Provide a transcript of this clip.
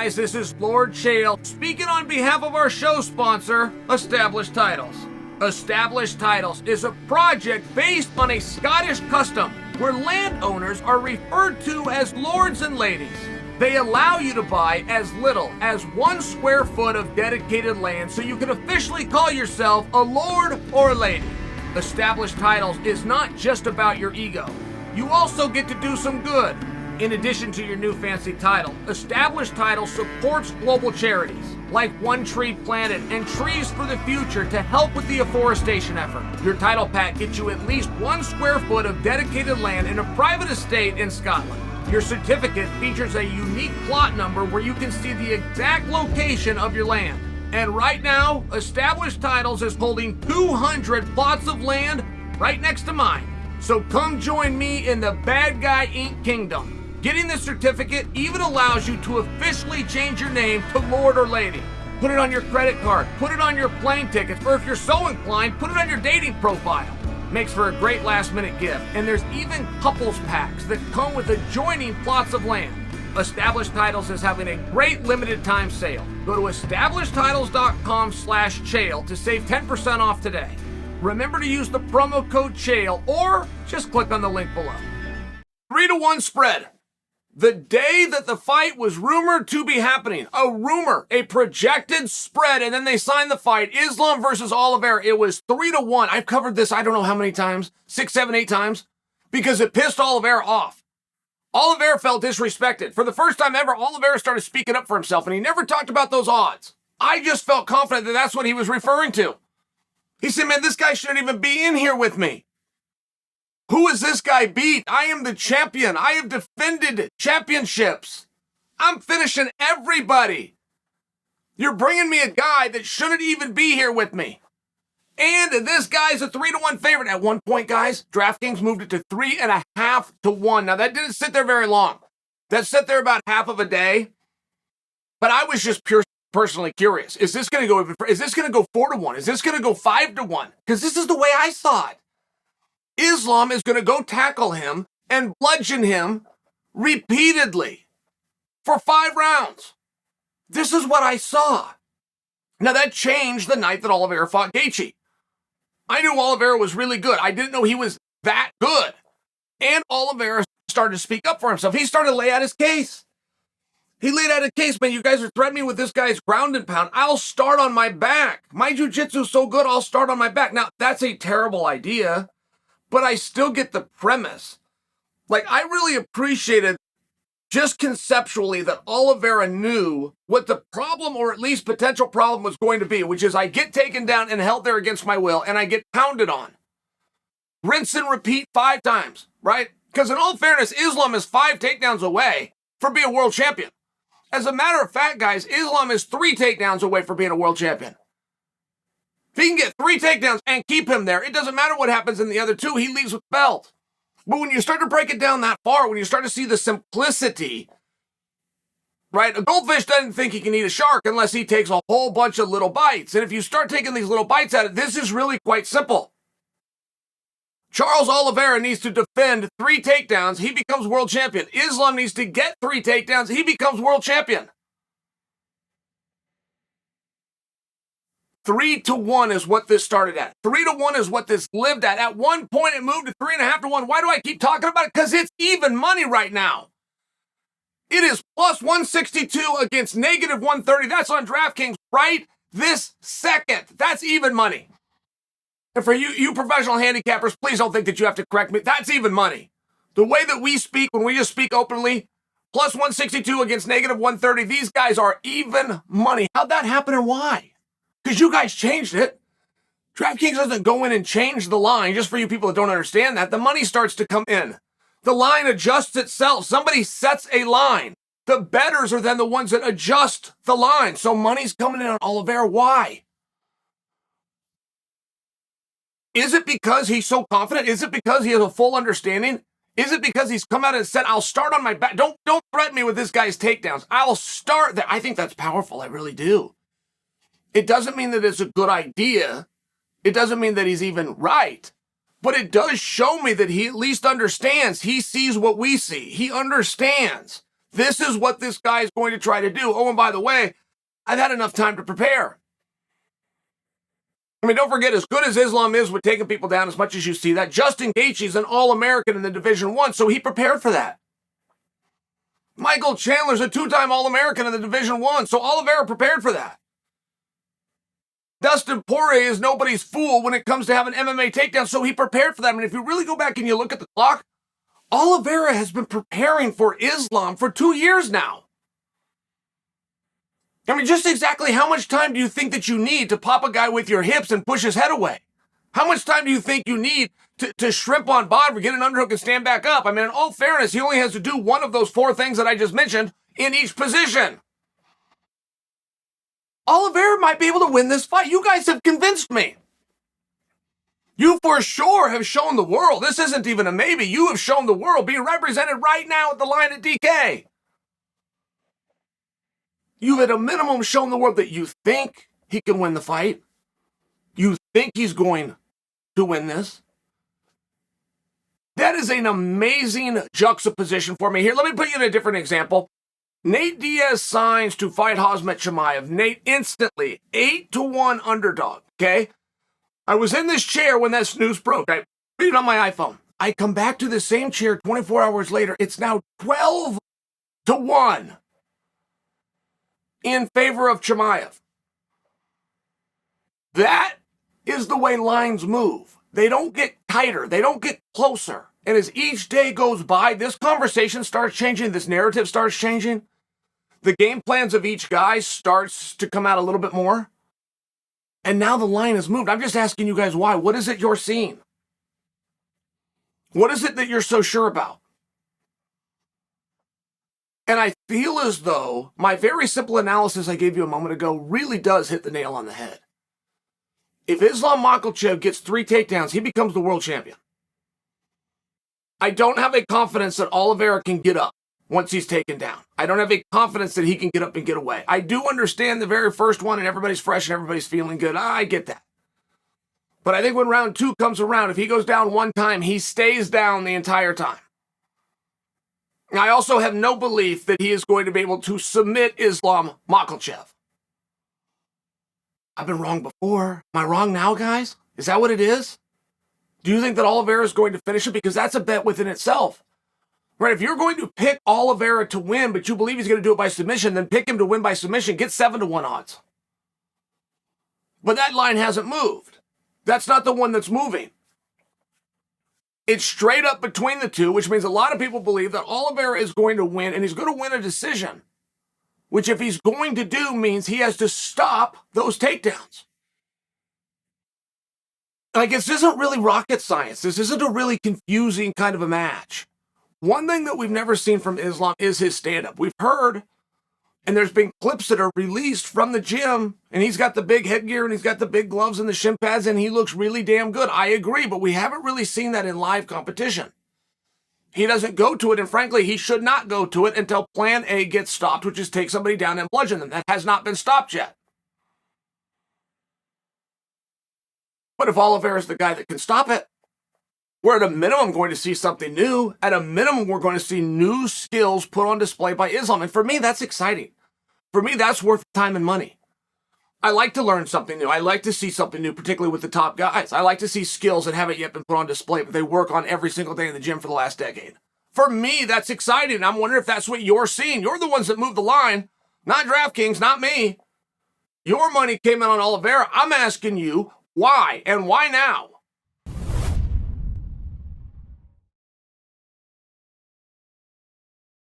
guys, this is Lord Chael speaking on behalf of our show sponsor, Established Titles. Established Titles is a project based on a Scottish custom where landowners are referred to as lords and ladies. They allow you to buy as little as 1 square foot of dedicated land so you can officially call yourself a lord or a lady. Established Titles is not just about your ego. You also get to do some good. In addition to your new fancy title, Established Titles supports global charities like One Tree Planet and Trees for the Future to help with the afforestation effort. Your title pack gets you at least 1 square foot of dedicated land in a private estate in Scotland. Your certificate features a unique plot number where you can see the exact location of your land. And right now, Established Titles is holding 200 plots of land right next to mine. So come join me in the Bad Guy Inc. Kingdom. Getting this certificate even allows you to officially change your name to Lord or Lady. Put it on your credit card, put it on your plane tickets, or if you're so inclined, put it on your dating profile. Makes for a great last-minute gift, and there's even couples packs that come with adjoining plots of land. Established Titles is having a great limited-time sale. Go to establishedtitles.com/Chael to save 10% off today. Remember to use the promo code Chael, or just click on the link below. 3-1 spread. The day that the fight was rumored to be happening, a rumor, a projected spread, and then they signed the fight, Islam versus Oliveira, it was 3-1. I've covered this I don't know how many times, 6, 7, 8 times, because it pissed Oliveira off. Oliveira felt disrespected. For the first time ever, Oliveira started speaking up for himself, and he never talked about those odds. I just felt confident that that's what he was referring to. He said, man, this guy shouldn't even be in here with me. Who is this guy beat? I am the champion. I have defended championships. I'm finishing everybody. You're bringing me a guy that shouldn't even be here with me. And this guy's a 3-1 favorite. At one point, guys, DraftKings moved it to 3.5 to 1. Now, that didn't sit there very long. That sat there about half of a day. But I was just personally curious. Is this going to go 4 to 1? Is this going to go 5 to 1? Because this is the way I saw it. Islam is going to go tackle him and bludgeon him repeatedly for 5 rounds. This is what I saw. Now, that changed the night that Oliveira fought Gaethje. I knew Oliveira was really good. I didn't know he was that good. And Oliveira started to speak up for himself. He started to lay out his case. He laid out a case, man, you guys are threatening me with this guy's ground and pound. I'll start on my back. My jiu-jitsu's so good, I'll start on my back. Now, that's a terrible idea. But I still get the premise. Like, I really appreciated just conceptually that Oliveira knew what the problem, or at least potential problem, was going to be, which is I get taken down and held there against my will, and I get pounded on. Rinse and repeat 5 times, right? Because in all fairness, Islam is 5 takedowns away from being a world champion. As a matter of fact, guys, Islam is 3 takedowns away from being a world champion. If he can get 3 takedowns and keep him there, it doesn't matter what happens in the other 2, he leaves with the belt. But when you start to break it down that far, when you start to see the simplicity, right? A goldfish doesn't think he can eat a shark unless he takes a whole bunch of little bites. And if you start taking these little bites at it, this is really quite simple. Charles Oliveira needs to defend 3 takedowns, he becomes world champion. Islam needs to get 3 takedowns, he becomes world champion. 3 to 1 is what this started at. 3 to 1 is what this lived at. At one point, it moved to 3.5 to 1. Why do I keep talking about it? Because it's even money right now. It is plus 162 against negative 130. That's on DraftKings right this second. That's even money. And for you professional handicappers, please don't think that you have to correct me. That's even money. The way that we speak, when we just speak openly, plus 162 against negative 130, these guys are even money. How'd that happen and why? Because you guys changed it. DraftKings doesn't go in and change the line. Just for you people that don't understand that, the money starts to come in. The line adjusts itself. Somebody sets a line. The bettors are then the ones that adjust the line. So money's coming in on Oliveira. Why? Is it because he's so confident? Is it because he has a full understanding? Is it because he's come out and said, I'll start on my back? Don't threaten me with this guy's takedowns. I'll start there. I think that's powerful. I really do. It doesn't mean that it's a good idea. It doesn't mean that he's even right. But it does show me that he at least understands. He sees what we see. He understands This is what this guy is going to try to do. Oh, and by the way, I've had enough time to prepare. I mean, don't forget, as good as Islam is with taking people down as much as you see that, Justin Gaethje's an All-American in the Division I, so he prepared for that. Michael Chandler's a two-time All-American in the Division I, so Oliveira prepared for that. Dustin Poirier is nobody's fool when it comes to having MMA takedowns, so he prepared for that. I mean, if you really go back and you look at the clock, Oliveira has been preparing for Islam for 2 years now. I mean, just exactly how much time do you think that you need to pop a guy with your hips and push his head away? How much time do you think you need to shrimp on bottom or get an underhook and stand back up? I mean, in all fairness, he only has to do one of those 4 things that I just mentioned in each position. Oliveira might be able to win this fight. You guys have convinced me. You for sure have shown the world. This isn't even a maybe. You have shown the world, being represented right now at the line at DK. You've at a minimum shown the world that you think he can win the fight. You think he's going to win this. That is an amazing juxtaposition for me. Here, let me put you in a different example. Nate Diaz signs to fight Khamzat Chimaev. Nate instantly, 8-1 underdog, okay? I was in this chair when that news broke. I read it on my iPhone. I come back to the same chair 24 hours later. It's now 12-1 in favor of Chimaev. That is the way lines move. They don't get tighter. They don't get closer. And as each day goes by, this conversation starts changing. This narrative starts changing. The game plans of each guy starts to come out a little bit more. And now the line has moved. I'm just asking you guys why. What is it you're seeing? What is it that you're so sure about? And I feel as though my very simple analysis I gave you a moment ago really does hit the nail on the head. If Islam Makhachev gets 3 takedowns, he becomes the world champion. I don't have a confidence that Oliveira can get up once he's taken down. I don't have a confidence that he can get up and get away. I do understand the very first one and everybody's fresh and everybody's feeling good. I get that. But I think when round 2 comes around, if he goes down one time, he stays down the entire time. I also have no belief that he is going to be able to submit Islam Makhachev. I've been wrong before. Am I wrong now, guys? Is that what it is? Do you think that Oliveira is going to finish it? Because that's a bet within itself. Right? If you're going to pick Oliveira to win, but you believe he's going to do it by submission, then pick him to win by submission. Get 7-1 odds. But that line hasn't moved. That's not the one that's moving. It's straight up between the two, which means a lot of people believe that Oliveira is going to win, and he's going to win a decision. Which, if he's going to do, means he has to stop those takedowns. Like, this isn't really rocket science. This isn't a really confusing kind of a match. One thing that we've never seen from Islam is his stand-up. We've heard, and there's been clips that are released from the gym, and he's got the big headgear, and he's got the big gloves and the shin pads, and he looks really damn good. I agree, but we haven't really seen that in live competition. He doesn't go to it, and frankly, he should not go to it until plan A gets stopped, which is take somebody down and bludgeon them. That has not been stopped yet. But if Oliveira is the guy that can stop it, we're at a minimum going to see something new. At a minimum, we're going to see new skills put on display by Islam. And for me, that's exciting. For me, that's worth time and money. I like to learn something new. I like to see something new, particularly with the top guys. I like to see skills that haven't yet been put on display, but they work on every single day in the gym for the last decade. For me, that's exciting. I'm wondering if that's what you're seeing. You're the ones that moved the line, not DraftKings, not me. Your money came in on Oliveira. I'm asking you, why? And why now?